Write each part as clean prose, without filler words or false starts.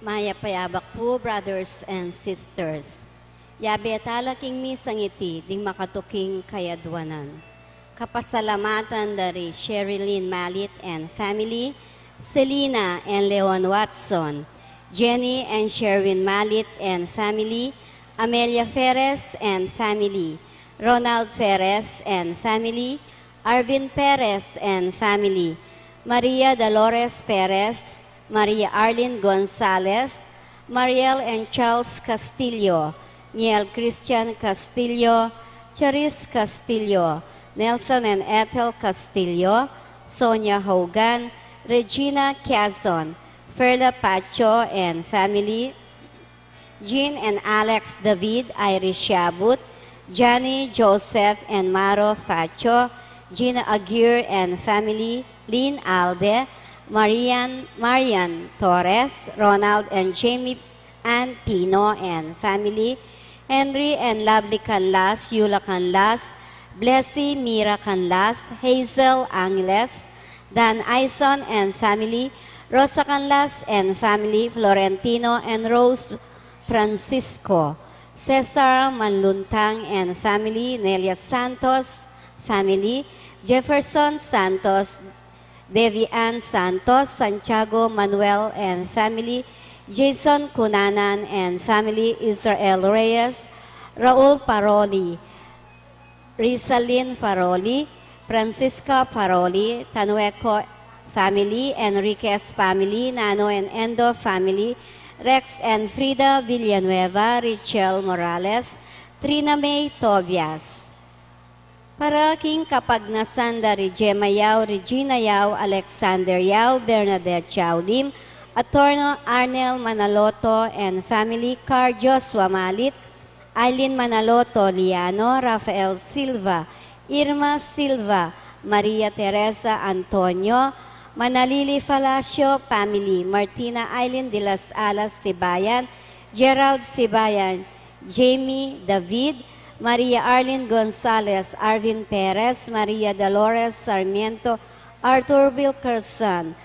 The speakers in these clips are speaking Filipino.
Mayapayabak po, brothers and sisters. Yabi at alaking misangiti, ding makatuking kayadwanan. Kapasalamatan dari Sherilyn Malit and family, Selina and Leon Watson, Jenny and Sherwin Malit and family, Amelia Perez and family, Ronald Perez and family, Arvin Perez and family, Maria Dolores Perez, Maria Arlene Gonzalez, Mariel and Charles Castillo, Niel Christian Castillo, Charis Castillo, Nelson and Ethel Castillo, Sonia Hogan, Regina Quezon, Ferla Pacho and family, Jean and Alex David, Irish Yabut, Johnny, Joseph and Maro Pacho, Gina Aguirre and family, Lynn Alde, Marian Torres, Ronald and Jamie Ann Pino and family, Henry and Lovely Canlas, Yula Canlas, Blessy Mira Canlas, Hazel Angeles, Dan Ison and family, Rosa Canlas and family, Florentino and Rose Francisco, Cesar Manluntang and family, Nelia Santos family, Jefferson Santos, Devian Santos, Santiago Manuel and family, Jason Cunanan and family, Israel Reyes, Raul Paroli, Rizalyn Paroli, Francisca Paroli, Tanueco family, Enriquez family, Nano and Endo family, Rex and Frida Villanueva, Richel Morales, Trina May Tobias. Para king kapagnasan dari Gemma Yao, Regina Yao, Alexander Yao, Bernadette Chao Lim, Attorno Arnel Manaloto and family, Car Joshua Malit, Eileen Manaloto Liano, Rafael Silva, Irma Silva, Maria Teresa Antonio, Manalili Falacio family, Martina Eileen de las Alas Sibayan, Gerald Sibayan, Jamie David, Maria Arlene Gonzalez, Arvin Perez, Maria Dolores Sarmiento, Arthur Wilkerson,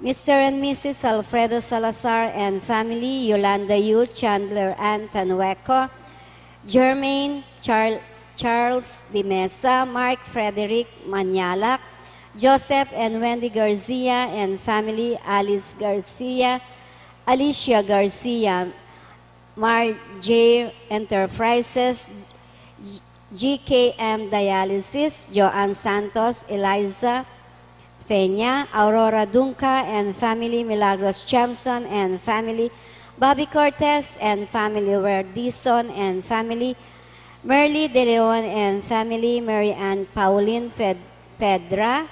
Mr. and Mrs. Alfredo Salazar and family, Yolanda Yu, Chandler Ann Tanueco, Jermaine Charles Di Mesa, Mark Frederick Manyalak, Joseph and Wendy Garcia and family, Alice Garcia, Alicia Garcia, Mar J. Enterprises, GKM Dialysis, Joanne Santos, Eliza Peña, Aurora Dunca and family, Milagros Chamson and family, Bobby Cortez and family, Werdison and family, Merly De Leon and family, Mary Ann Pauline Pedra,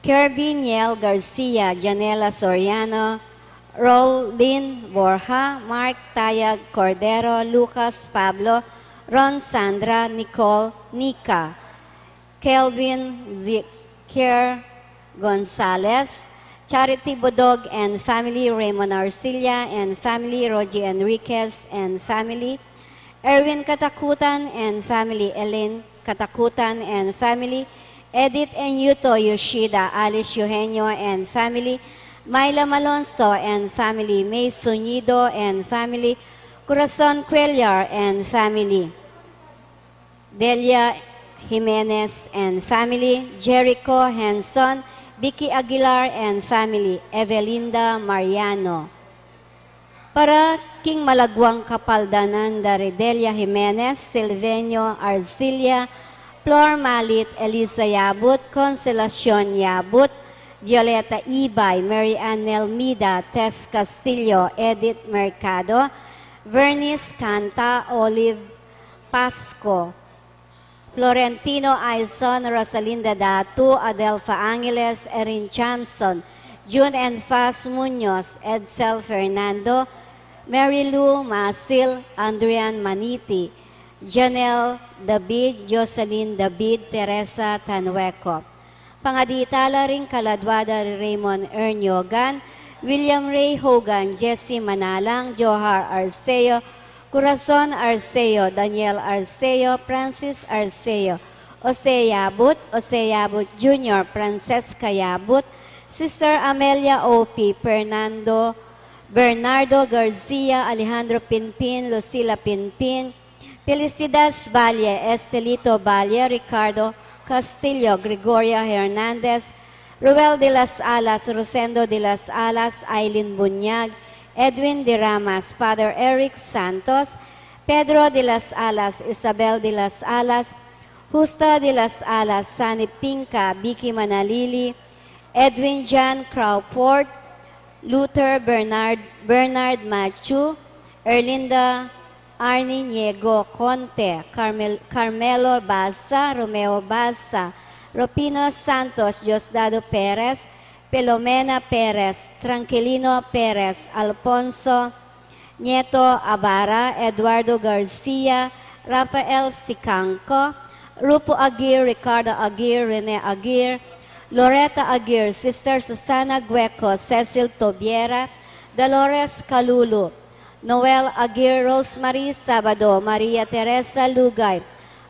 Kirby Niel Garcia, Janela Soriano, Rolin Borja, Mark Tayag Cordero, Lucas Pablo, Ron Sandra, Nicole Nika, Kelvin Zikir Gonzalez, Charity Bodog and family, Raymond Arcilla and family, Rogie Enriquez and family, Erwin Katakutan and family, Elaine Katakutan and family, Edith and Yuto Yoshida, Alice Eugenio and family, Myla Malonzo and family, May Sunido and family, Corazon Cuellar and family, Delia Jimenez and family, Jericho Henson, Vicky Aguilar and family, Evelinda Mariano. Para king malagwang kapaldanan dari Delia Jimenez, Silvenio Arcilla, Flor Malit, Elisa Yabut, Consolacion Yabut, Violeta Ibay, Mary Ann Nelmida, Tess Castillo, Edith Mercado, Vernice Canta, Olive Pasco, Florentino Aizon, Rosalinda Datu, Adelfa Angeles, Erin Chamson, June and Faz Munoz, Edsel Fernando, Mary Lou Masil, Andrian Maniti, Janelle David, Jocelyn David, Teresa Tanueco. Pangaditala ring kaladwada Raymond Ernyogan, William Ray Hogan, Jesse Manalang, Johar Arceo, Corazon Arceo, Daniel Arceo, Francis Arceo, Jose Yabut Jr., Francesca Yabut, Sister Amelia O.P., Bernardo Garcia, Alejandro Pinpin, Lucila Pinpin, Felicidas Valle, Estelito Valle, Ricardo Castillo, Gregoria Hernandez, Ruel de las Alas, Rosendo de las Alas, Aileen Bunyag, Edwin de Ramas, Father Eric Santos, Pedro de las Alas, Isabel de las Alas, Justa de las Alas, Sani Pinca, Vicky Manalili, Edwin John Crawford, Luther Bernard Machu, Erlinda Arnie Niego Conte, Carmelo Basa, Romeo Basa, Ropino Santos, Diosdado Perez, Pelomena Perez, Tranquilino Perez, Alfonso Nieto Abara, Eduardo Garcia, Rafael Sicanco, Rupo Aguirre, Ricardo Aguirre, Rene Aguirre, Loretta Aguirre, Sister Susana Gueco, Cecil Tobiera, Dolores Calulu, Noel Aguirre, Rosemary Sabado, Maria Teresa Lugay,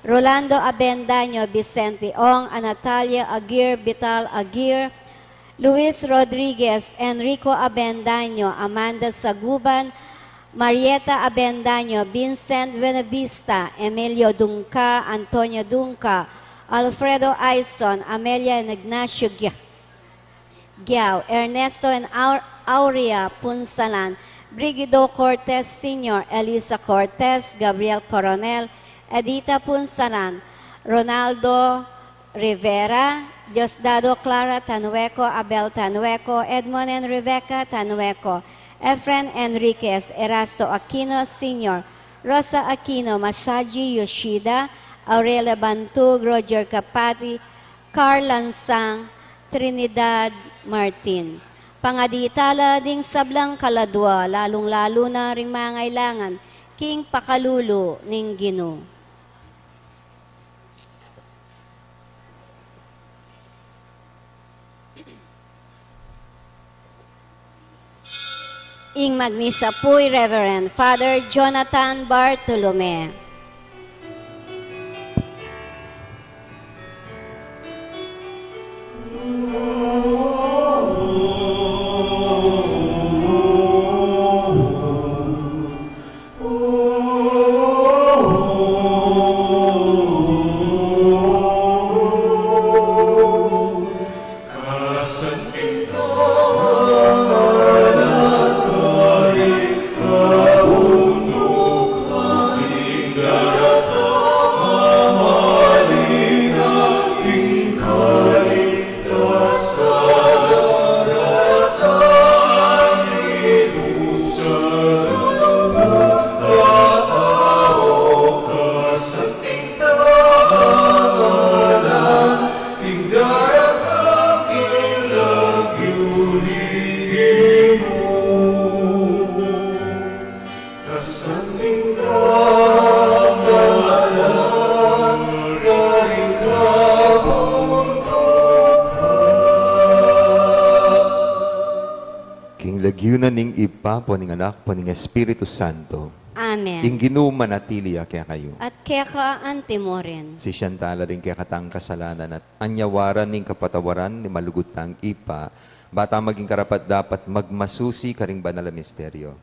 Rolando Abendaño, Vicente Ong, Anatalia Aguirre, Vital Aguirre, Luis Rodriguez, Enrico Abendaño, Amanda Saguban, Marieta Abendaño, Vincent Buenavista, Emilio Dunca, Antonio Dunca, Alfredo Aison, Amelia and Ignacio Giao, Ernesto and Aurea Punsalan, Brigido Cortez Sr., Elisa Cortez, Gabriel Coronel, Edita Punsalan, Ronaldo Rivera, Diosdado Clara Tanueco, Abel Tanueco, Edmond and Rebecca Tanueco, Efren Enriquez, Erasto Aquino Sr., Rosa Aquino, Masaji Yoshida, Aurelia Bantug, Roger Capati, Carl Lansang, Trinidad Martin. Pangaditala ding sablang kaladwa, lalong-lalo na ring mangailangan, king pakalulu ning Ginoo. Ing Magnisa Puy, Reverend Father Jonathan Bartolome. Lagyunan ning ipa po ning anak po ning Espiritu Santo. Amen. Ing Ginoo manatili kaya kayo. At kaya ka antimo rin. Si Shantala rin kaya katang kasalanan at anyawaran ning kapatawaran ni malugutang ipa, bata maging karapat dapat magmasusi karing banal na misteryo.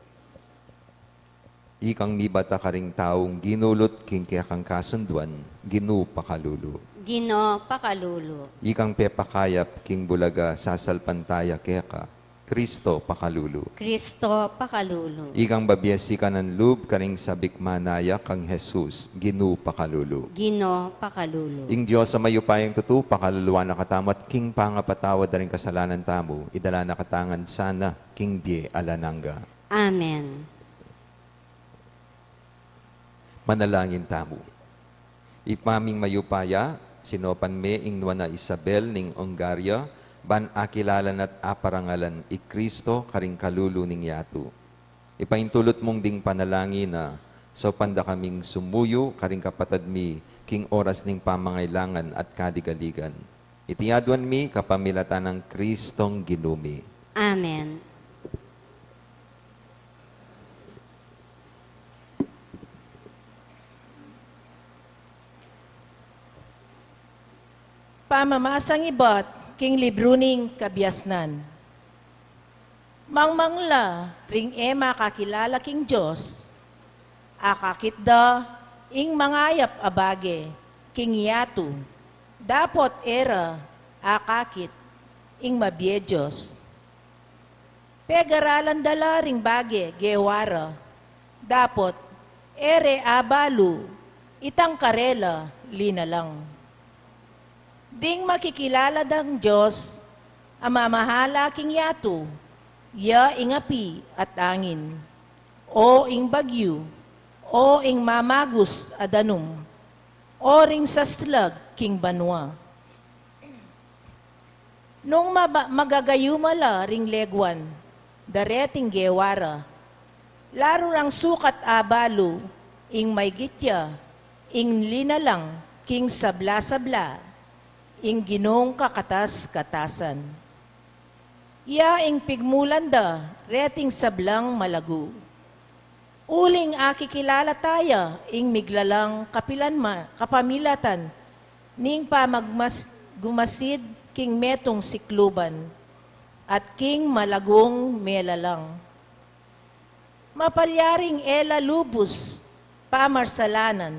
Ikang nibata karing taong ginulot king kaya kang kasunduan, Ginoo pakalulu. Ginoo pakalulu. Ikang pepakayap king bulaga sasalpantaya kaya ka. Kristo pakalulu. Kristo pakalulu. Ikang babiasi ka ng loob karing sabik manaya kang Jesus, Ginoo pakalulu. Ginoo pakalulu. Ing Diyos sa mayupayang tutu, pakaluluan na katamat, king pangapatawad na rin kasalanan tamo, idala na katangan sana, king bie alananga. Amen. Manalangin tamo. Ipaming mayupaya, sinopan me ing nuana Isabel ning Ongaria, ban akilalan at aparangalan i Kristo karing kalulu ning yatu. Ipaintulot mong ding panalangin na so panda kaming sumuyo karing kapatad mi king oras ning pamangailangan at kaligaligan. Itiyaduan mi kapamilatan ng Kristong ginumi. Amen. Pamamasang ibot, king libruning kabiasnan. Mangmangla ring ema kakilala king Diyos, akakit da ing mangayap abage, king yatu, dapot era akakit ing mabiyedyos. Pegaralan dala ring bage gewara, dapot ere abalu, itang karela linalang. Ding makikilala dang Diyos, amamahala king yatu, ya ing api at angin, o ing bagyo, o ing mamagus adanum, o ring saslag king banwa. Nung magagayumala ring legwan, dareting gewara, laro rang sukat abalo, ing may gitya, ing linalang king sabla-sabla, ing ginong kakatas-katasan. Ya ing pigmulanda, reting sablang malagu. Uling akikilala taya, ing miglalang kapamilatan, ning gumasid king metong sikluban, at king malagong melalang. Mapalyaring ela lubos, pamarsalanan,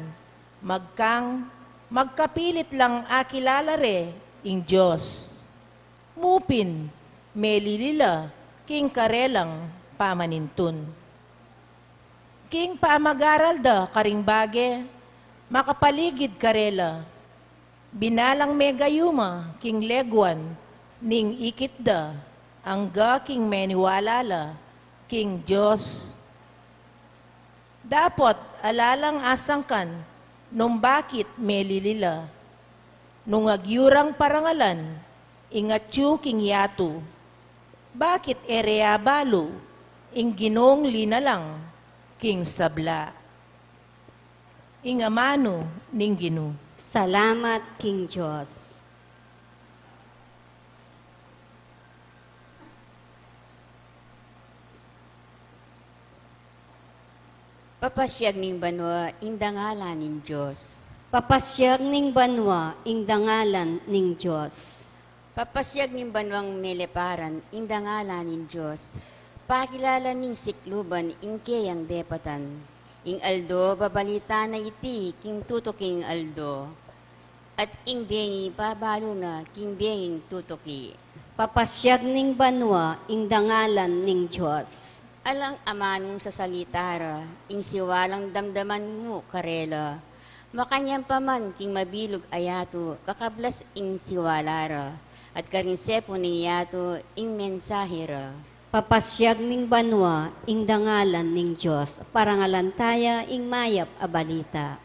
magkapilit lang akilala re, ing Diyos. Mupin, melilila, king karelang pamanintun. King paamagaral da karing bage, makapaligid karela, binalang megayuma, king legwan, ning ikit da, angga king meniwalala, king Diyos. Dapot alalang asangkan, nung bakit melilila, nung agyurang parangalan, ingatyu king yatu, bakit erea balo, ing ginong linalang, king sabla. Ing amano ning Gino. Salamat, King Diyos. Papasyag ning banwa, indangalan ning Diyos. Papasyag ning banwa, ing dangalan ning Diyos. Papasyag ning banwang meleparan, indangalan ning Diyos. Pakilala ning sikluban, ing kayang depatan. Ing aldo, babalita na iti, king tutuking aldo. At ing bengi, pabalo na, king benging tutuki. Papasyag ning banwa, ing dangalan ning Diyos. Alang amanong sa salitara, ing siwalang damdaman mo, karela. Makanyang paman, king mabilog ayato, kakablas ing siwalara. At karinsepo ning yato, ing mensahera. Papasyag ning banwa, ing dangalan ning Diyos. Parangalantaya, ing mayap a balita.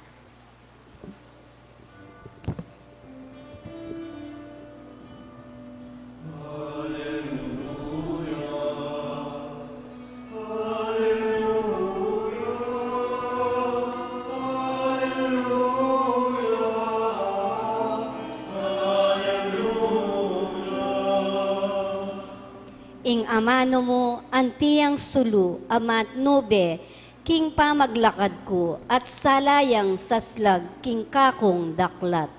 Ing amano mo, antiyang sulu, amat nube, king pamaglakad ko, at salayang saslag, king kakong daklat.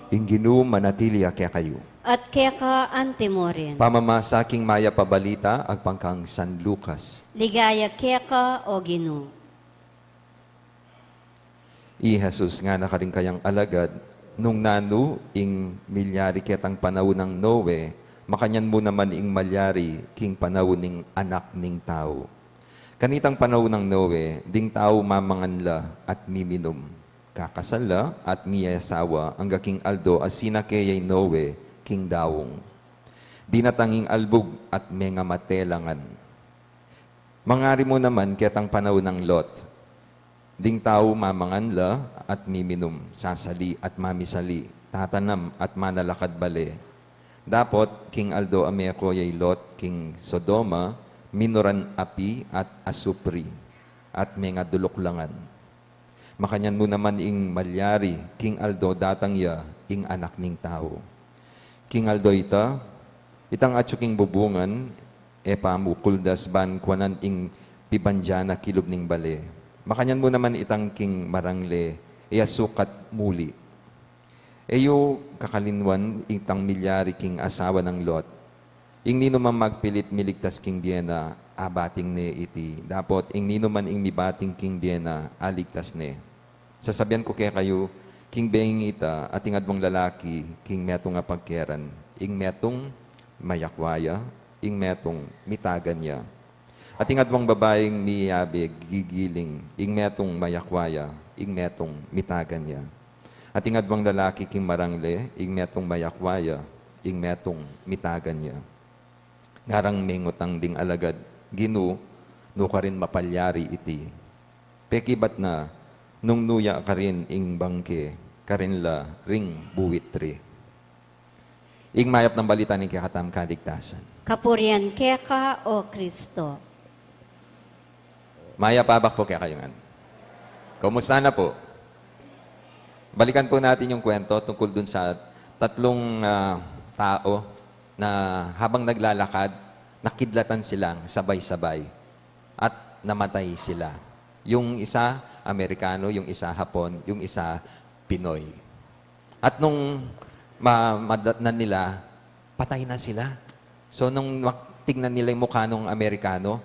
Inginu manatili kaya kayo. At kaya ka antimorin. Pamamasaking maya pabalita, agpangkang San Lucas. Ligaya kaya ka o Gino. I Jesus nga nakaring kayang alagad, nung nanu ing milyari ketang panahon ng Noe, makanyan mo naman ing malyari king panahon ning anak ning tao. Kanitang panahon ng Noe, ding tao mamanganla at miminom. Kakasala at miyasawa ang king aldo as sinakeyay Noe, king dawong. Dinatanging albog at menga matelangan. Mangari mo naman ketang panahon ng Lot. Ding tao mamanganla at miminum, sasali at mamisali, tatanam at manalakad bale. Dapot, King Aldo ameko yay Lot, King Sodoma, minoran api at asupri, at mga duloklangan. Makanyan mo naman ing malyari, King Aldo datang ya, ing anak ning tao. King Aldo itang atsuking bubungan, pamukuldas ban kwanan ing pibanjana kilub ning bale. Makanyan mo naman itang king marangle, sukat muli. Eyo kakalinwan itang milyari king asawa ng Lot. Ing nino man magpilit miligtas king Diana, abating ne iti. Dapot ing nino man ing mibating king Diana, aligtas ne. Sasabihan ko kaya kayo, king being ita, ating admong lalaki, king metong nga pagkeran, ing metong mayakwaya, ing metong mitagan niya. Ating admong babaeng miyabe, gigiling, ing metong mayakwaya, ing metong mitagan niya. Ating admong lalaki king marangle, ing metong mayakwaya, ing metong mitagan niya. Ngarang mengutang ding alagad, ginu, no ka rin mapalyari iti. Pekibat na, nung nuya ka rin ing bangke, karin la ring buwitri. Ing mayap ng balita ng kakatam kaligtasan. Kapurian keka o Kristo. Maya pabak po kaya kayo nga. Kumusta na po? Balikan po natin yung kwento tungkol dun sa tatlong tao na habang naglalakad, nakidlatan silang sabay-sabay at namatay sila. Yung isa, Amerikano, yung isa, Hapon, yung isa, Pinoy. At nung madatnan nila, patay na sila. So nung tignan nila yung mukha ng Amerikano,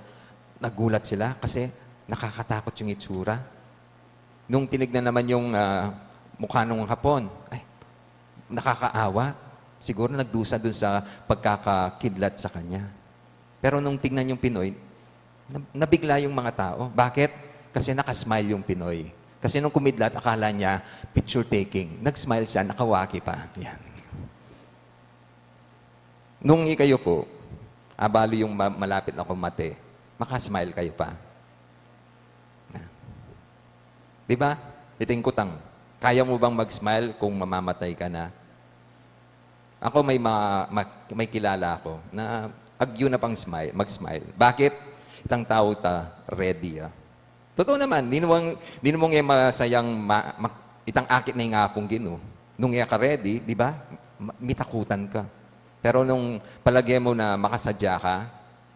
nagulat sila kasi nakakatakot yung itsura. Nung tinignan naman yung mukha ng Hapon, ay, nakakaawa. Siguro nagdusa dun sa pagkakakidlat sa kanya. Pero nung tignan yung Pinoy, nabigla yung mga tao. Bakit? Kasi nakasmile yung Pinoy. Kasi nung kumidlat, akala niya picture taking. Nag-smile siya, nakawaki pa. Yan. Nung ikayo po, abalo yung malapit na kumate, makasmile kayo pa. Diba? Iting kutang. Kaya mo bang mag-smile kung mamamatay ka na? Ako may kilala ako na agyo na pang mag-smile. Bakit? Itang tao ready. Totoo naman, di mo nga masayang itang akit na yung akong gino. Nung ka ready, di ba? Mitakutan ka. Pero nung palagay mo na makasadya ka,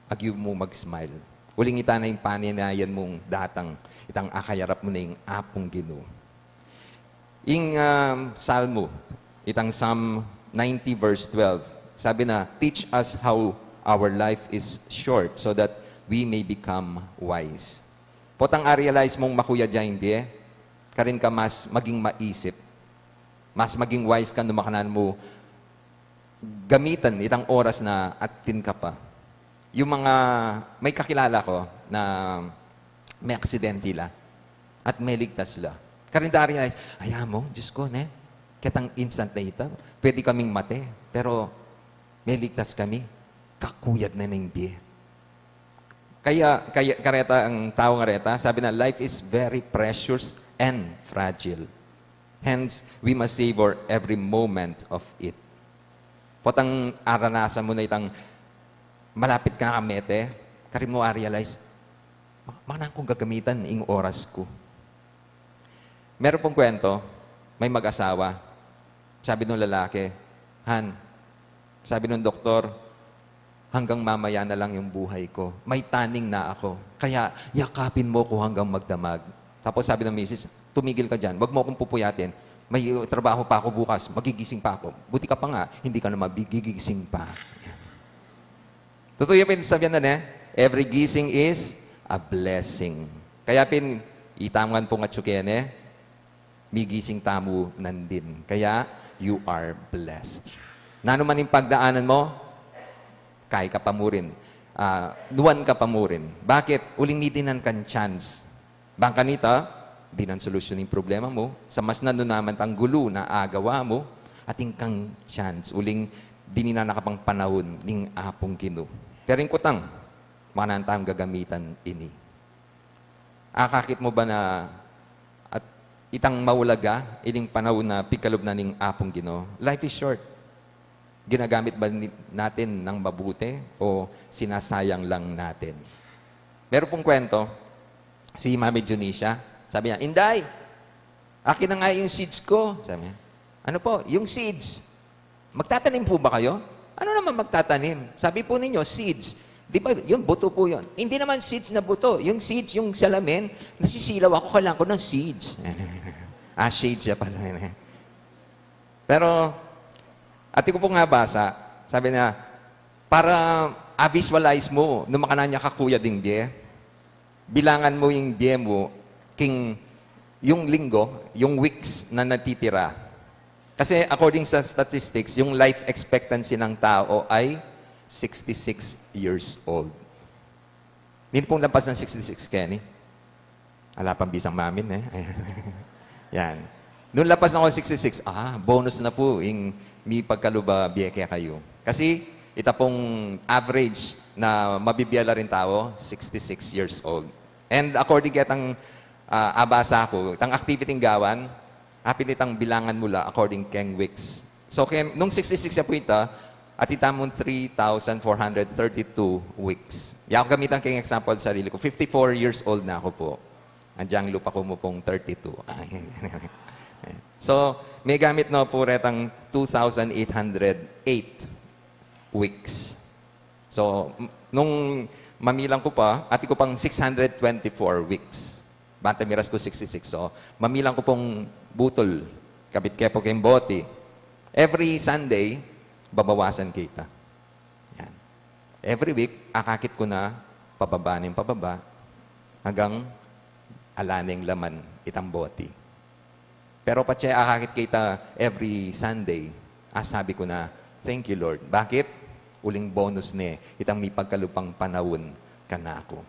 agyo mo mag-smile. Uling ita na yung paninayan mong datang, itang akayarap mo na yung apong gino. Ing Salmo, itang Psalm 90 verse 12, sabi na, teach us how our life is short so that we may become wise. Potang realize mong makuya dyan, hindi karin ka mas maging maisip. Mas maging wise ka numakanan mo gamitan itang oras na atin ka pa. Yung mga, may kakilala ko na may aksidente la at may ligtas la. Karin realize, ayaw mo, Diyos ko, kitang instant na ito, pwede kaming mate, pero may ligtas kami, kakuyad na ng biye. Kaya kareta, ang tao nga reta, sabi na, life is very precious and fragile. Hence, we must savor every moment of it. Potang aranasan mo na itang malapit ka na kamete, karin mo realize, manang kong gagamitan ing oras ko. Meron pong kwento, may mag-asawa. Sabi ng lalaki, Han, sabi ng doktor, hanggang mamaya na lang yung buhay ko. May taning na ako. Kaya yakapin mo ko hanggang magdamag. Tapos sabi ng misis, tumigil ka dyan. Wag mo akong pupuyatin. May trabaho pa ako bukas. Magigising pa ako. Buti ka pa nga, hindi ka na magigising pa. Totoo yung pinasabihan na every gising is a blessing. Kaya itamgan po nga tsukene, migising tamu nandin. Kaya, you are blessed. Nano man yung pagdaanan mo, kaya ka pa mo rin. Nuwan ka pa mo rin. Bakit? Uling mitinan kan chance. Bangka nita, di nan solusyon yung problema mo. Sa mas nanunaman tang gulo na agawa mo, ating kang chance. Uling di na nakapang panahon ning apong kinu. Pero yung kutang, manantang gagamitan ini. Akakit mo ba na itang maulaga, ining panahon na pigkalob na ning apong Ginoo. Life is short. Ginagamit ba natin ng mabuti o sinasayang lang natin? Meron pong kwento, si Mami Junisha, sabi niya, Inday, akin na nga yung seeds ko. Sabi niya, ano po, yung seeds, magtatanim po ba kayo? Ano naman magtatanim? Sabi po ninyo, seeds. Di ba, yun, buto po yun. Hindi naman seeds na buto. Yung seeds, yung salamin, nasisilaw ako, kailangan ko ng seeds. Shades siya pala. Pero, ati ko po nga basa, sabi na, para visualize mo, nung makana niya kakuya ding die, bilangan mo yung die mo, yung linggo, yung weeks na natitira. Kasi according sa statistics, yung life expectancy ng tao ay 66 years old. Hindi pong lampas ng 66, Kenny. Ala pang bisang mamin, eh. Yan. Noong lampas na ako 66, bonus na po yung may pagkaluba biyeke kayo. Kasi ita pong average na mabibiyala rin tao, 66 years old. And according kitang abasa ko, itang activity ng gawan, apilitang bilangan mula according keng weeks. So, nung 66 na po ita, at itamon 3,432 weeks. Yan ako gamitan keng example sa sarili ko. 54 years old na ako po. Andiyan lupa ko mo pong 32. So, may gamit na po retang 2,808 weeks. So, nung mamilang ko pa, ati ko pang 624 weeks. Banta miras ko 66. So, mamilang ko pong butol. Kabit kepo keng boti. Every Sunday, babawasan kita. Yan. Every week, akakit ko na pababa hanggang alaning laman itang boti. Pero pati akakit kita every Sunday, sabi ko na, thank you Lord. Bakit? Uling bonus ni itang may pagkalupang panahon ka na ako.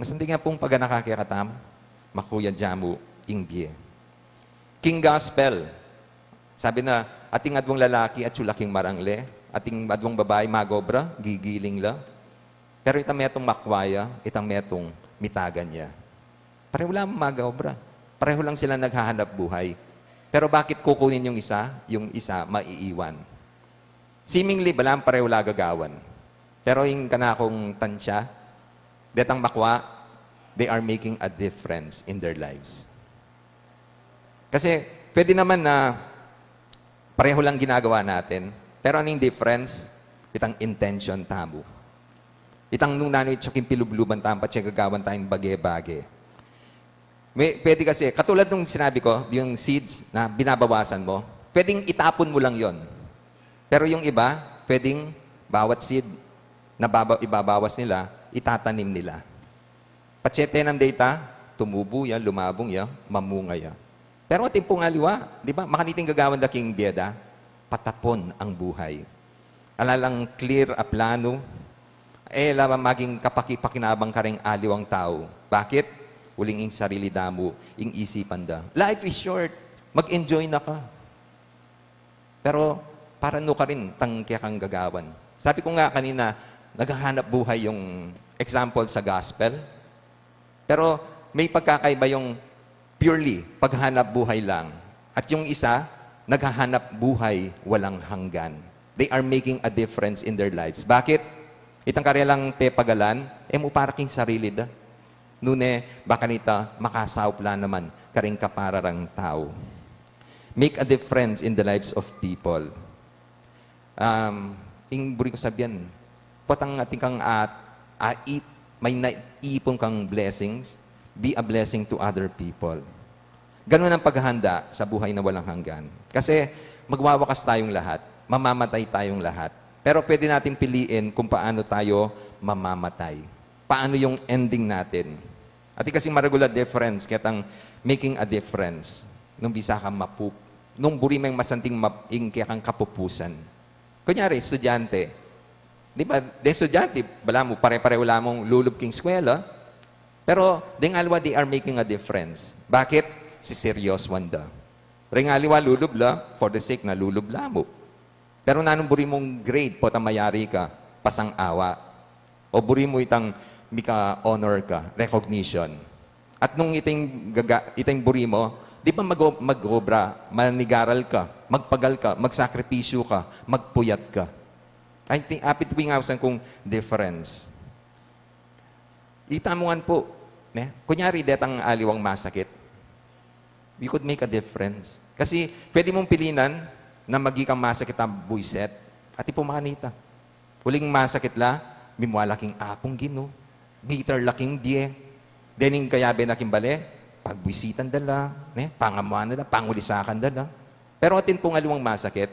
Masandi nga pong pag nakakiratam, makuya jamu ingbye. King Gospel, sabi na, ating adwang lalaki at sulaking marangle, ating adwang babae magobra, gigiling la. Pero itang metong makwaya, itang metong mitagan niya. Pareho lang magobra. Pareho lang sila naghahanap buhay. Pero bakit kukunin yung isa maiiwan? Seemingly, balang pareho lagagawan. Pero yung kanakong tansya, detang makwa, they are making a difference in their lives. Kasi, pwede naman na pareho lang ginagawa natin. Pero anong difference? Itang intention tamo. Itang nung nanoy tsaking pilubluban tampa siya gagawan tayong bage-bage. Pwede kasi, katulad nung sinabi ko, yung seeds na binabawasan mo, pwedeng itapon mo lang yon. Pero yung iba, pwedeng bawat seed na ibabawas nila, itatanim nila. Patsete ng data, tumubo yan, lumabong yan, mamunga yan. Pero ating pong aliwa, di ba? Makaniting gagawan da king bieda, patapon ang buhay. Alalang clear a plano, laban maging kapakipakinabang ka rin aliwang tao. Bakit? Uling ing sarili damo, ing isipan da. Life is short. Mag-enjoy na ka. Pero, para no ka rin, tangkya kang gagawan. Sabi ko nga kanina, naghahanap buhay yung example sa gospel. Pero, may pagkakaiba yung purely paghanap buhay lang. At yung isa, naghahanap buhay walang hanggan. They are making a difference in their lives. Bakit? Itang karelang te pagalan, mo paraking sarili da. Nune, baka nita, makasawpla naman, karing kapararang tao. Make a difference in the lives of people. Ing buri ko sabihan, patang ating kang may naipon kang blessings, be a blessing to other people. Ganun ang paghahanda sa buhay na walang hanggan. Kasi magwawakas tayong lahat, mamamatay tayong lahat. Pero pwede natin piliin kung paano tayo mamamatay. Paano yung ending natin. At kasi maragulat difference, kaya making a difference. Nung bisa ka nung buri may masanting kaya kang kapupusan. Kunyari, estudyante. Di ba? De estudyante, bala mo, pare-pareho lamang lulub king eskwela. Pero, ding alwa, they are making a difference. Bakit? Si serious wanda. Ringaliwa, lulub la, for the sake na lulub la mo. Pero nanong buri mong grade, po mayari ka, pasang awa. O buri mo itang mika honor ka, recognition. At nung iting buri mo, di ba mag-obra, manigaral ka, magpagal ka, magsakripisyo ka, magpuyat ka. I think, apit pingawasan kong difference. Itamungan po, kunyari, detang aliwang masakit, you could make a difference. Kasi pwede mong pilinan na magikang masakit ang buiset at ipumanita. Huling masakit la, mimwalaking apong gino, bitter laking die, dening kayabe na kimbale, pagbuisitan dala, pangamuan dala, pangulisakan dala. Pero atin pong aliwang masakit,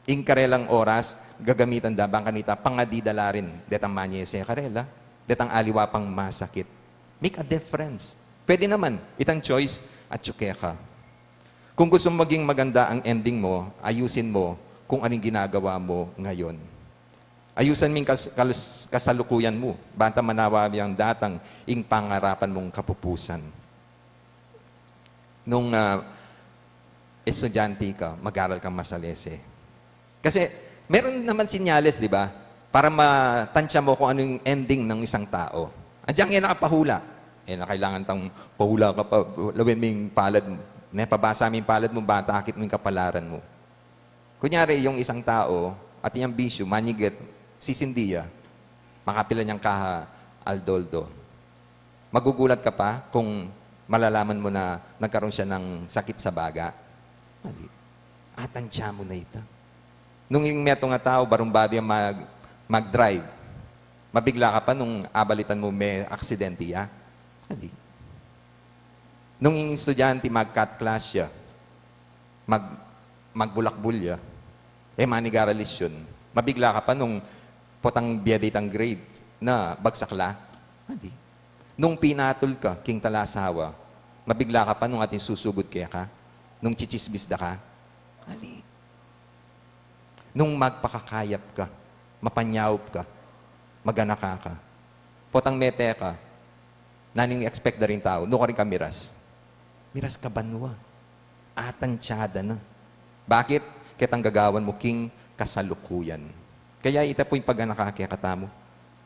ing karelang oras, gagamitan da bang kanita, pangadidala rin, detang manyese karela, detang aliwa pang masakit. Make a difference. Pwede naman, itang choice at tsukeka. Kung gusto mong maging maganda ang ending mo, ayusin mo kung anong ginagawa mo ngayon. Ayusan mong kasalukuyan mo, banta manawa ang datang ing pangarapan mong kapupusan. Nung estudyante ka, mag-aral kang masalese. Kasi meron naman sinyales, di ba? Para matansya mo kung ano yung ending ng isang tao. Andiyan yan nakapahula. Na kailangan tang pahula ka pa, lawin mo yung palad mo. Pabasa mo yung palad mo, batakit mo yung kapalaran mo. Kunyari, yung isang tao, at yung bisyo, manigit, sisindiya, makapila niyang kaha, aldoldo. Magugulat ka pa kung malalaman mo na nagkaroon siya ng sakit sa baga. Atansya mo na ito. Nung yung meto nga tao, barumbadi mag-drive, mabigla ka pa nung abalitan mo may aksidente ya. Nung yung estudyante mag-cut class siya, magbulakbulya, manigaralis yun. Mabigla ka pa nung potang biyaditang grades na bagsakla. Nung pinatol ka, king talasawa, mabigla ka pa nung ating susugod kaya ka, nung chichisbisda ka. Nung magpakakayap ka, mapanyawp ka, maganaka ka, potang mete ka, naning expect na rin tao, no ka rin ka miras. Miras ka banwa. Atansyada na. Bakit? Kitang gagawan mo king kasalukuyan. Kaya ita po yung pagganaka kaya katamo.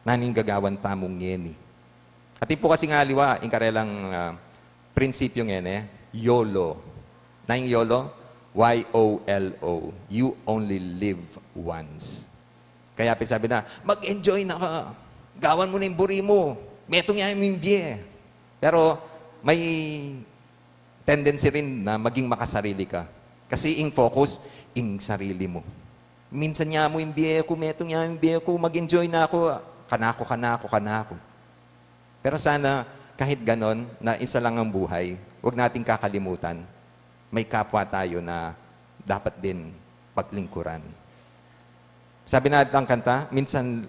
Naning gagawan tamong ngeni. At po kasi nga liwa, yung karelang prinsipyo ngene, YOLO. Na yung YOLO? Y-O-L-O. You only live once. Kaya sabi na, mag-enjoy na ka. Gawan mo na yung buri mo. Metong yan yung biye. Pero may tendency rin na maging makasarili ka. Kasi ing focus, ing sarili mo. Minsan niya mo yung biye ko, metong niya yung biye ko, mag-enjoy na ako. Kanako. Pero sana, kahit ganon, na isa lang ang buhay, huwag nating kakalimutan, may kapwa tayo na dapat din paglingkuran. Sabi natin ang kanta, minsan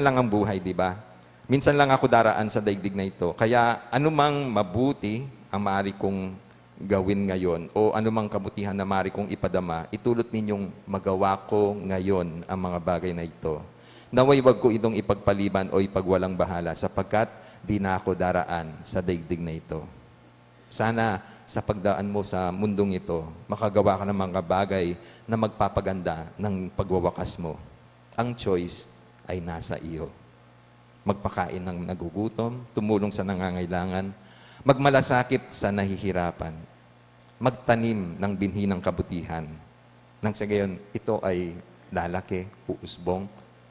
lang ang buhay, di ba? Minsan lang ako daraan sa daigdig na ito. Kaya anumang mabuti ang maaari kong gawin ngayon o anumang kabutihan na maaari kong ipadama, itulot ninyong magawa ko ngayon ang mga bagay na ito. Naway wag ko itong ipagpaliban o ipagwalang bahala sapagkat di na ako daraan sa daigdig na ito. Sana sa pagdaan mo sa mundong ito, makagawa ka ng mga bagay na magpapaganda ng pagwawakas mo. Ang choice ay nasa iyo. Magpakain ng nagugutom, tumulong sa nangangailangan, magmalasakit sa nahihirapan, magtanim ng binhi ng kabutihan. Nang sa gayon, ito ay lalaki, uusbong,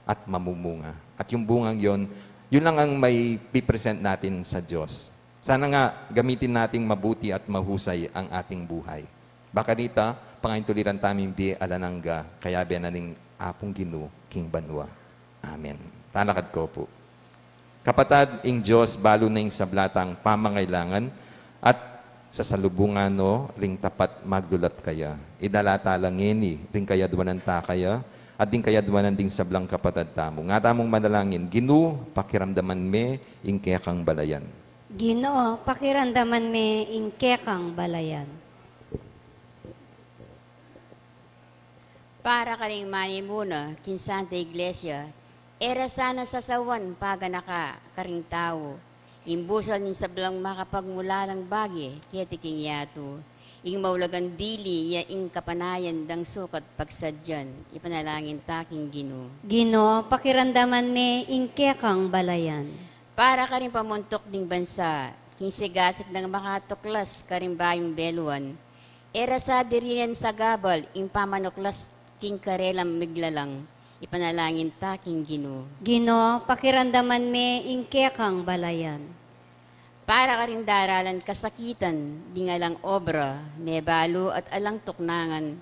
at mamumunga. At yung bungang yon, yun lang ang may pipresent natin sa Diyos. Sana nga gamitin nating mabuti at mahusay ang ating buhay. Baka dita, pangaintuliran taming biye alanangga, kaya benaning apong ginu, king banwa. Amen. Talakad ko po. Kapatad, ing Diyos, balo na ing sablatang pamangailangan at sa salubungan no, ring tapat magdulat kaya. Idalata lang ngeni, ring kaya duwanan ta kaya, at din kaya duwanan ding sablang kapatad tamo. Nga tamong manalangin, Ginu, pakiramdaman me, ing kekang balayan. Ginoo, pakiramdaman me ing kekang balayan. Para ka rin manimuna, kin Santa Iglesia, era sana sa sawan paganaka karing tao. Imbusal nin sablang makapagmulalang bagi, ketiking yato. Ing maulagan dili, ya ing kapanayan dang sukat pagsadyan. Ipanalangin taking Ginoo. Ginoo, pakiramdaman me ing kekang balayan. Para ka rin pamuntok ding bansa, king sigasik ng makatuklas karimbayong beluan. Era sa diriyan sa gabal, ing pamanuklas king karelam miglalang, ipanalangin ta king Ginoo. Ginoo, pakirandaman me ingkekang balayan. Para ka rin daralan kasakitan, dingalang obra, nebalo at alang tuknangan.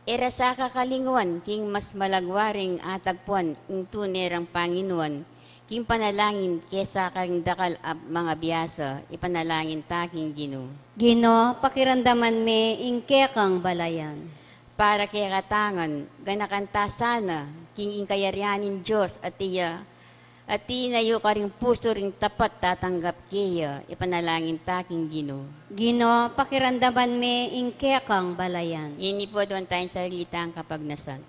Era sa kakalinguan, king mas malagwaring atagpuan, ing tunerang Panginoon, king panalangin kesa karing dakal mga biyasa, ipanalangin ta king Ginoo. Ginoo, pakirandaman me ingkekang balayan. Para kay katangan, ganakanta sana, king inkayaryanin Diyos at tinayo ka rin puso ring tapat tatanggap kaya, ipanalangin ta king Ginoo. Ginoo, pakirandaman me ingkekang balayan. Ini po doon tayong salitang kapagnasan.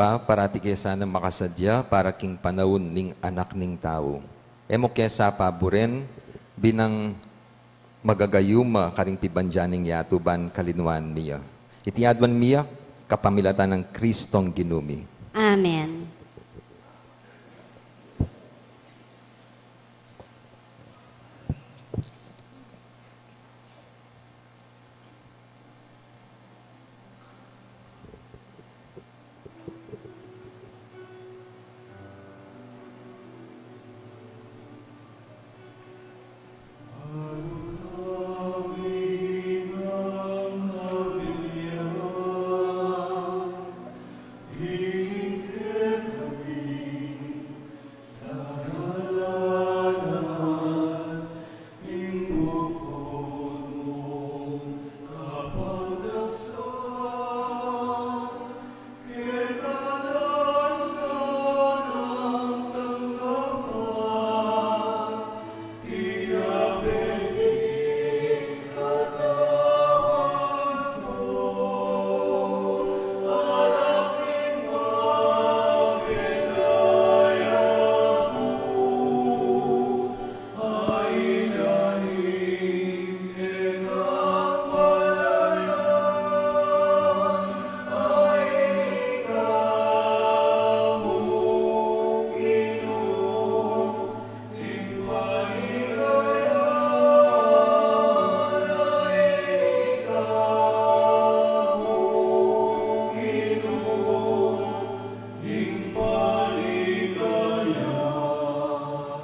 Parati kesa na makasadya para king panahon ning anak ning tao. Emo kesa paboren binang magagayuma karing pibanjaning yatuban kalinuan miya. Itiadwan miya kapamilatan ng Kristong ginumi. Amen.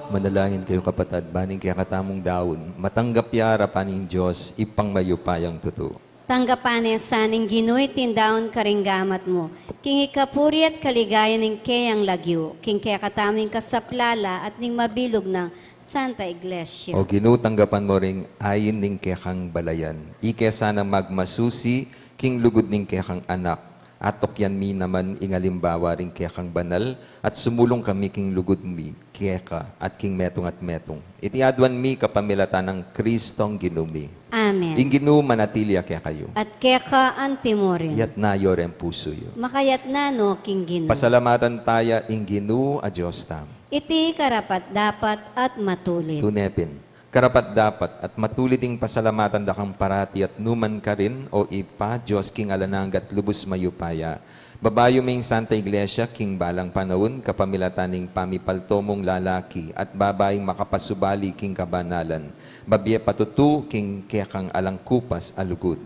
Manalangin kayo kapatid, baning kaya katamong daon, matanggap yara paning Diyos, ipang mayupayang totoo. Tanggapanin saning Ginoo'y tindaon karinggamat mo. King ikapuri at kaligaya ng kayang lagyo. King kaya kataming kasaplala at ning mabilog ng Santa Iglesia. O ginutanggapan mo ring ayin ning kekang balayan. Ike sana magmasusi, king lugod ning kekang anak. Atok yan mi naman ingalimbawa ring kekang banal, at sumulong kami king lugod mi, keka, at king metong at metong. Itiadwan mi kapamilatan ng Kristong ginumi. Amen. Ing ginu manatilia kaya kayo. At keka antimorin. Yat na yorem puso yo. Makayat na no, King Ginoo. Pasalamatan taya ing ginu a Diyos tam. Iti karapat dapat at matulit. Tunepin. Karapat dapat at matuliting pasalamatan dakang parati at numan ka rin o ipa Diyos king alananggat lubos mayupaya. Babayo ming Santa Iglesia king balang panahon kapamilataning pamipaltomong lalaki at babaeng makapasubali king kabanalan. Babiye patutu king kekang alangkupas alugod.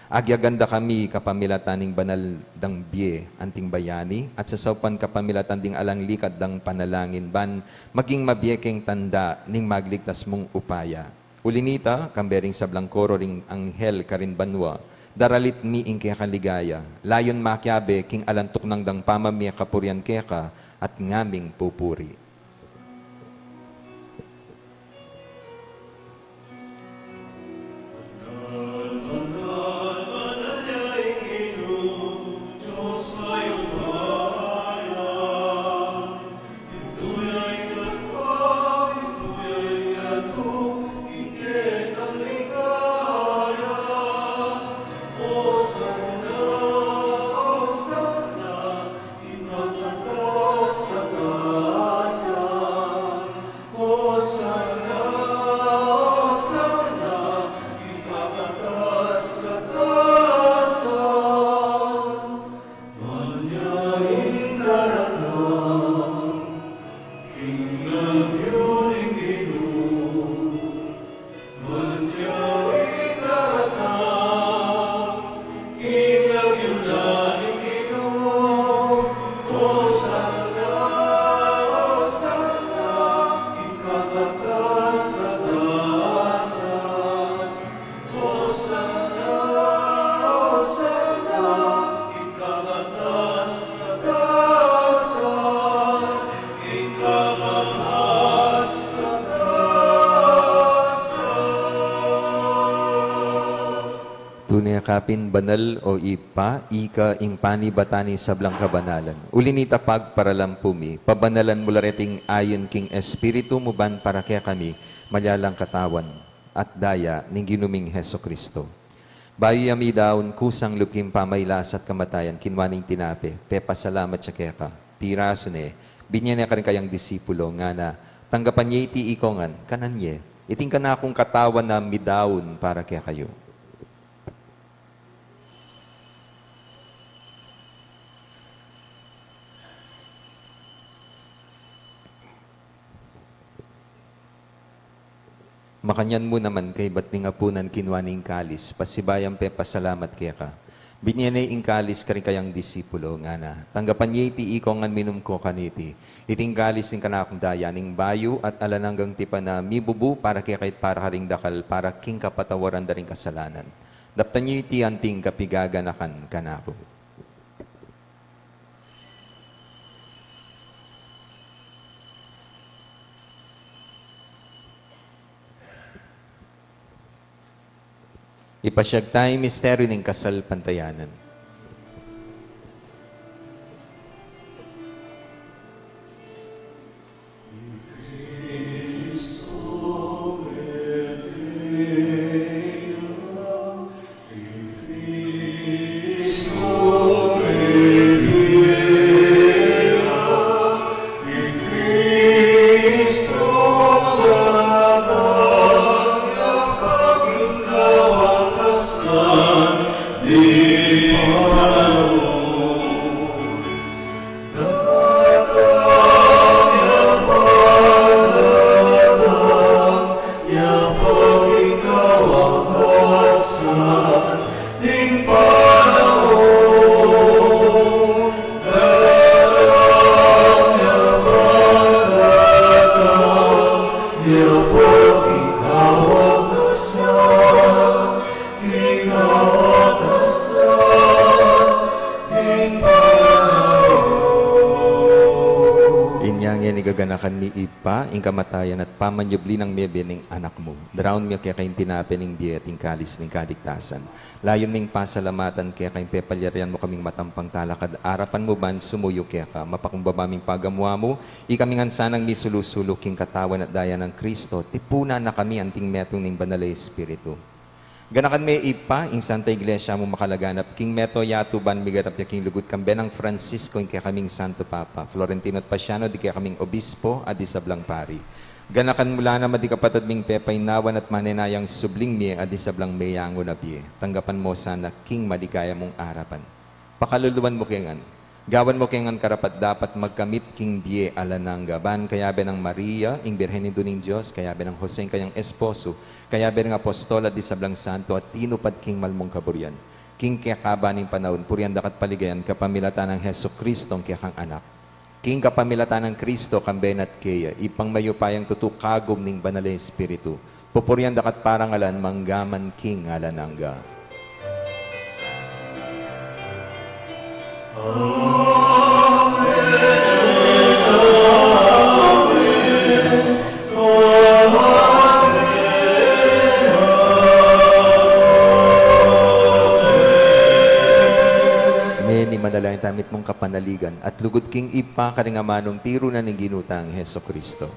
Agyaganda kami kapamilataning banal dang biye anting bayani at sasaupan kapamilatan ding alang likad dang panalangin ban maging mabiyekeng tanda ning magligtas mong upaya. Ulinita kambering sa blangkoro ring anghel karin banwa daralit mi ing kaya kaligaya layon makyabe king alantok nang dang pamamiya kapurian keka at ngaming pupuri. yakapin banal o ipa, ika ing panibatani sablang kabanalan. Ulinita pagparalampumi, pabanalan mula reting ayon king espiritu mo ban para kaya kami, malyalang katawan at daya ning ginuming Heso Kristo. Bayo yami daon kusang lukim pamaylas at kamatayan, kinwaning tinape, pepasalamat siya kaya ka, piraso ne, binyan ka rin kayang disipulo nga na, tanggapan niya iti ikongan, kanan niya, iting ka na akong katawan na midaon para kaya kayo. Makanyan mo naman kay ba't ningapunan kinwaning kalis, pasibayang pe pasalamat kaya ka. Binyanay ing kalis ka rin kayang disipulo nga na. Tanggapan niya iti ikongan minum ko kaniti. Iting kalis ning kanakong daya ning bayo at alananggang tipa na mibubu para kaya kahit para karing dakal para king kapatawaran da ring kasalanan. Daptan niya iti anting kapigaganakan kanako. Ipasyag tayo misteryo ng kasal pantayanan. Gaganakan ni Ipa, ing kamatayan at pamanyubli ng mebe ng anak mo. Daraon mo kaya kayong tinape ng biyet, ing kalis ng kaligtasan. Layon ning pasalamatan kaya kayong pepalyarian mo kaming matampang talakad. Arapan mo ban, sumuyo kaya ka. Mapakumbabaming pagamwa mo, ikaming ansanang misulusulok king katawan at daya ng Kristo. Tipuna na kami anting metong ning banalay Espiritu. Ganakan may Ipa, ing Santa Iglesia mo makalaganap, king meto yatuban migarap ya king lugod kambe ng Francisco, ing kaya kaming Santo Papa, Florentino at Pasiano, di kaya kaming Obispo, at di sablang pari. Ganakan mula na madi kapatad ming pepay nawan at manenayang subling miye, at di sablang mayango na biye. Tanggapan mo sana king maligaya mong arapan. Pakaluluan mo kengan. Gawan mo kengan karapat dapat magkamit king biye alanang gaban, kayabe ng Maria, ing Birhen ning Diyos, kayabe ng Jose, kayang esposo, kaya bereng apostol at di sablang santo at tinupad king malmong kaburian. King kaya kabaning panahon, purian dakat paligayan, kapamilatan ng Heso Kristong kaya kang anak. King kapamilatan ng Kristo kamben at kaya, ipang mayupayang tutukagom ning banalay Espiritu. Pupurian dakat parangalan, manggaman king alanangga. Manalangin tamit mong kapanaligan at lugod king Ipa karingamanong tiro na ning ginutang Heso Kristo.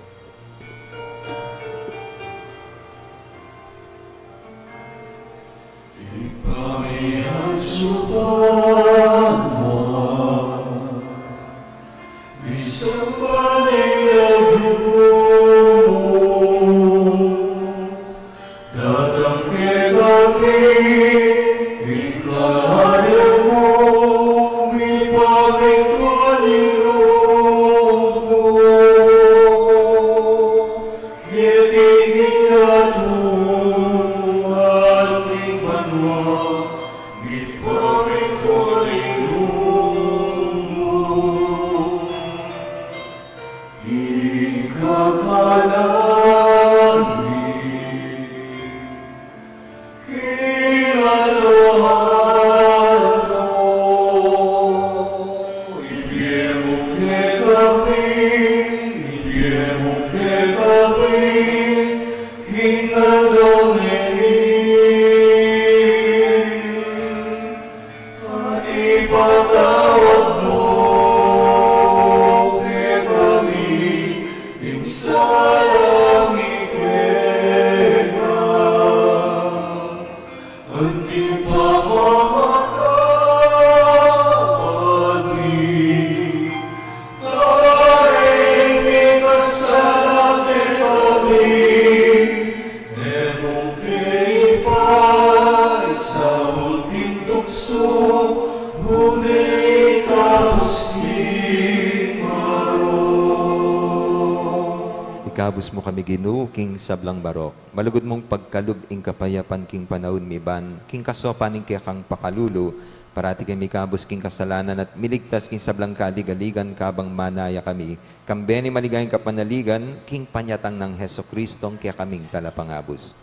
Ikabus mo kami Ginoo king sablang barok. Malugod mong pagkalub ing kapayapan king panahon mi ban, king kasopan ing kaya kang pakalulo, parati kami kabus king kasalanan at miligtas king sablang kaligaligan kabang manaya kami. Kambeni maligayang kapanaligan, king panyatang ng Heso Kristong kaya kaming talapangabos.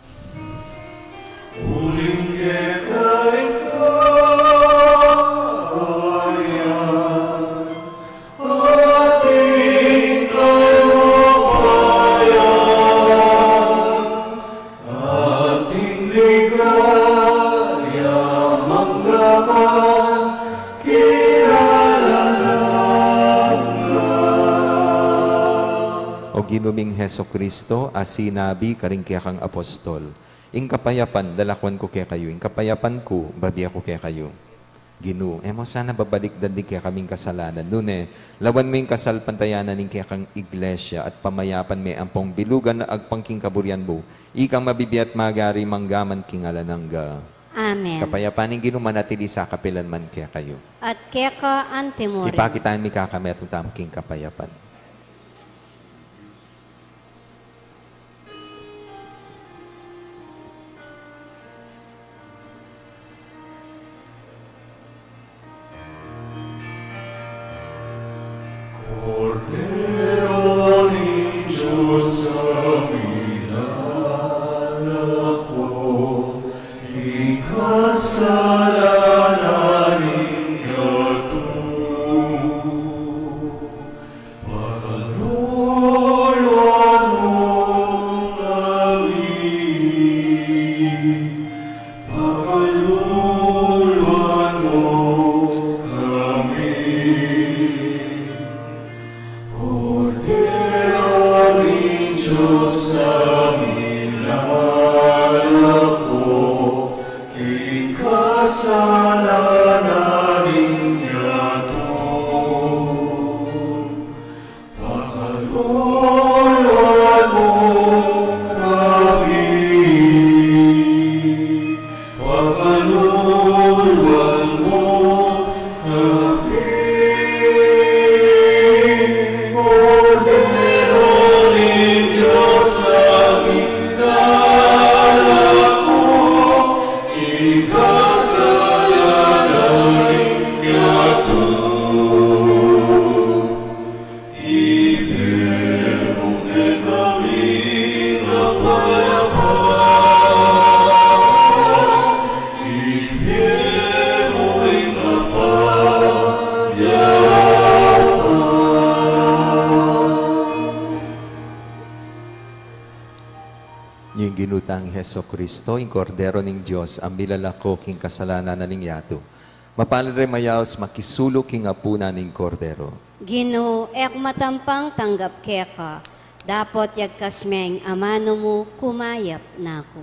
O ginuming Heso Kristo, asinabi karing kaya kang apostol. Ing kapayapan, dalakwan ko kaya kayo. Ing kapayapan ko, babi ako kaya kayo. Ginoo, mo sana babalik dandig kaya kaming kasalanan. Nune, lawan mo yung kasal pantayanan ng kaya kang iglesia at pamayapan may ampong bilugan na agpangking kaburian mo. Ikang mabibiyat magari manggaman king alanangga. Amen. Kapayapan ng Ginoo manatili sa kapilan man kaya kayo. At kaya ka antemore. Ipakitaan mi kakamay at tamking kapayapan. Cordero ni Diyos amin ako, ikasalanan ninyo pakaluluan mo kami, pakaluluan mo kami. Cordero ni Diyos amin ako, kasalanan niya to. Pakaluluan mo kami, pakaluluan mo kami. Cordero ni Diyos amin ako, ikasalanan niya to. Ibigay kami kapayapaan, ibigay mo'y Yung ginutang Heso Kristo, yung kordero ng Diyos, ang bilalako king kasalanan na ning yato. Mapalad rin mayaos, makisulo king apuna ning kordero. Ginoo, ek matampang tanggap kaya ka. Dapot yag kasmeng amano mo kumayap na ako.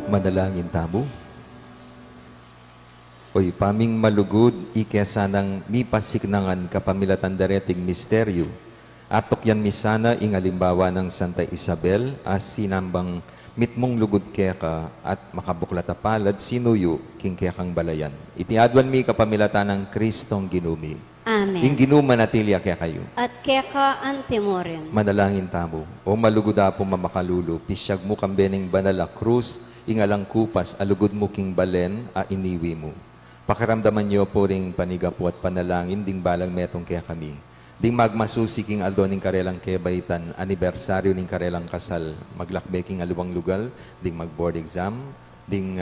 Manalangin tamo. Oy, paming malugod, ikesa ng mipasiknangan kapamilatan dareting misteryo. Atok yan misana ingalimbawa ng Santa Isabel as sinambang mitmong lugod keka at makabuklata palad sinuyo king kekang balayan. Itiadwan mi kapamilatan ng Kristong ginumi. Amen. Ing ginuma natilya kaya kayo. At keka antimorin. Manalangin tamo. O malugoda po mamakalulu, pisyag mo kambening banala krus, ingalang kupas, alugod mo king balen, a iniwi mo. Pakiramdaman niyo po ring panigapo at panalangin, ding balang metong kaya kami. Ding magmasusi king aldo ning karelang kebaitan, anibersaryo ning karelang kasal, maglakbeking aluwang lugal, ding mag-board exam, ding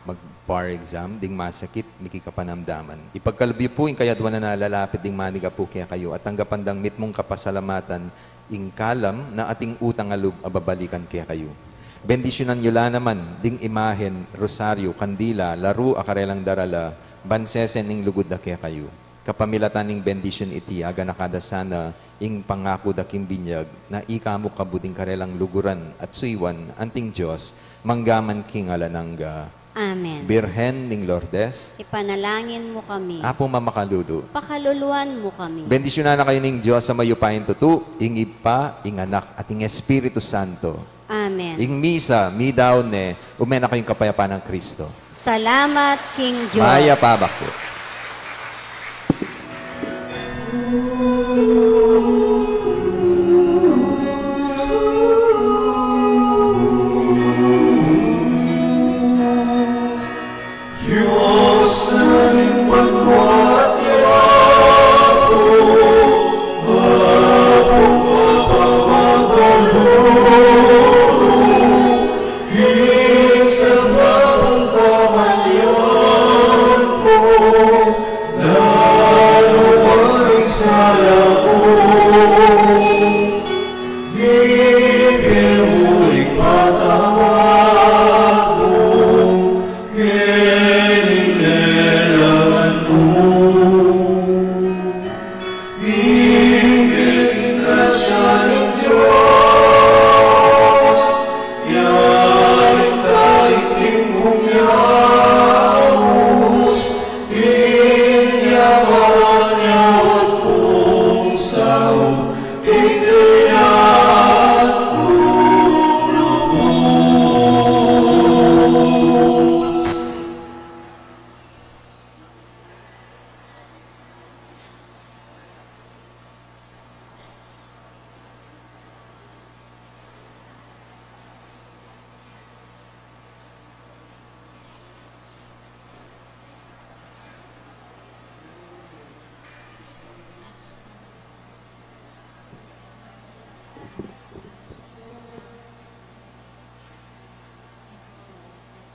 mag-bar exam, ding masakit, mikikapanamdaman. Ipagkalbi po yung kayadwan na nalalapit, ding maniga po kaya kayo, at tanggapandang mitmong kapasalamatan, ing kalam na ating utang alub ababalikan kaya kayo. Bendisyonan nyo la naman, ding imahen, rosaryo, kandila, laro, akarelang darala, bansesen ning lugod na kaya kayo. Kapamilatan ning bendisyon iti, aga nakada sana, ing pangako daking binyag, na ikamo kabuding karelang luguran at suiwan, anting Diyos, manggaman king alanangga. Amen. Birhen ning Lourdes, Ipanalangin mo kami. Apo mamakalulu. Pakaluluan mo kami. Bendisyonan na kayo ning Diyos sa mayupain tutu, ing Ipa, ing Anak, at ing Espiritu Santo. Amen. Ing misa, mi daw ne, umena kayong kapayapaan ng Kristo. Salamat, King Diyos. Maya pabak po. Diyos na ning pagwati ako, apong mapamakalulu, kisang napang kamalyan ko, lalo ang sala ko.